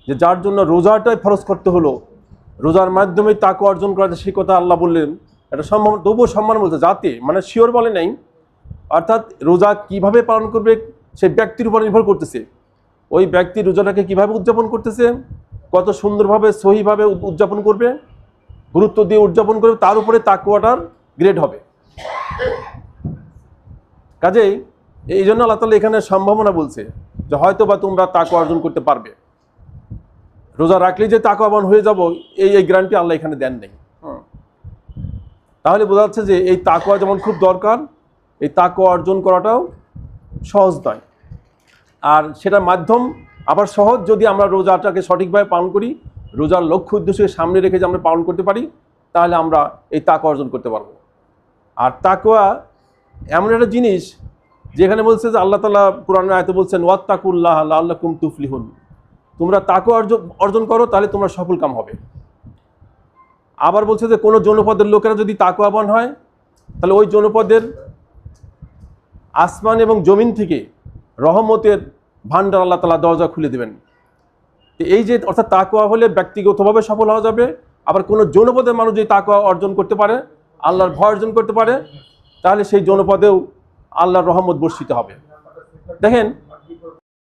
যে যার জন্য রোজাটাই ফরজ করতে হলো, রোজার মাধ্যমে তাকওয়া অর্জন করা যায়, সেই কথা আল্লাহ বললেন। এটা সম্মান, তবুও সম্মান বলতে যাতে, মানে শিওর বলে নাই, অর্থাৎ রোজা কিভাবে পালন করবে সেই ব্যক্তির উপর নির্ভর করতেছে। ওই ব্যক্তি রোজাটাকে কিভাবে উদযাপন করতেছে, কত সুন্দরভাবে সহিভাবে উদযাপন করবে, গুরুত্ব দিয়ে উদযাপন করবে, তার উপরে তাকওয়াটার গ্রেড হবে। কাজেই এই জন্য আল্লাহ তাআলা এখানে সম্ভাবনা বলছে যে হয়তো বা তোমরা তাকওয়া অর্জন করতে পারবে। রোজা রাখলেই যে তাকওয়াবান হয়ে যাব এই গ্যারান্টি আল্লাহ এখানে দেন নেই। তাহলে বোঝা যাচ্ছে যে এই তাকওয়া যেমন খুব দরকার, এই তাকওয়া অর্জন করাটাও সহজ নয়। আর সেটার মাধ্যম আবার সহজ, যদি আমরা রোজাটাকে সঠিকভাবে পালন করি, রোজার লক্ষ্য উদ্দেশ্যকে সামনে রেখে যে আমরা পালন করতে পারি, তাহলে আমরা এই তাকওয়া অর্জন করতে পারবো। আর তাকওয়া এমন একটা জিনিস যেখানে বলছে যে আল্লাহ তাআলা কুরআনের আয়াতে বলছেন ওয়াত্তাকুল্লাহ লাআল্লাকুম তুফলিহুন, তোমরা তাকওয়া অর্জন করো তাহলে তোমরা সফল কাম হবে। আবার বলছে যে কোনো জনপদের লোকেরা যদি তাকওয়াবান হয়, তাহলে ওই জনপদের আসমান এবং জমিন থেকে রহমতের ভান্ডার আল্লাহ তাআলা দরজা খুলে দেবেন। এই যে অর্থাৎ তাকওয়া হলে ব্যক্তিগতভাবে সফল হওয়া যাবে, আবার কোনো জনপদের মানুষ যদি তাকওয়া অর্জন করতে পারে, আল্লাহর ভয় অর্জন করতে পারে, তাহলে সেই জনপদেও আল্লাহর রহমত বর্ষিত হবে। দেখেন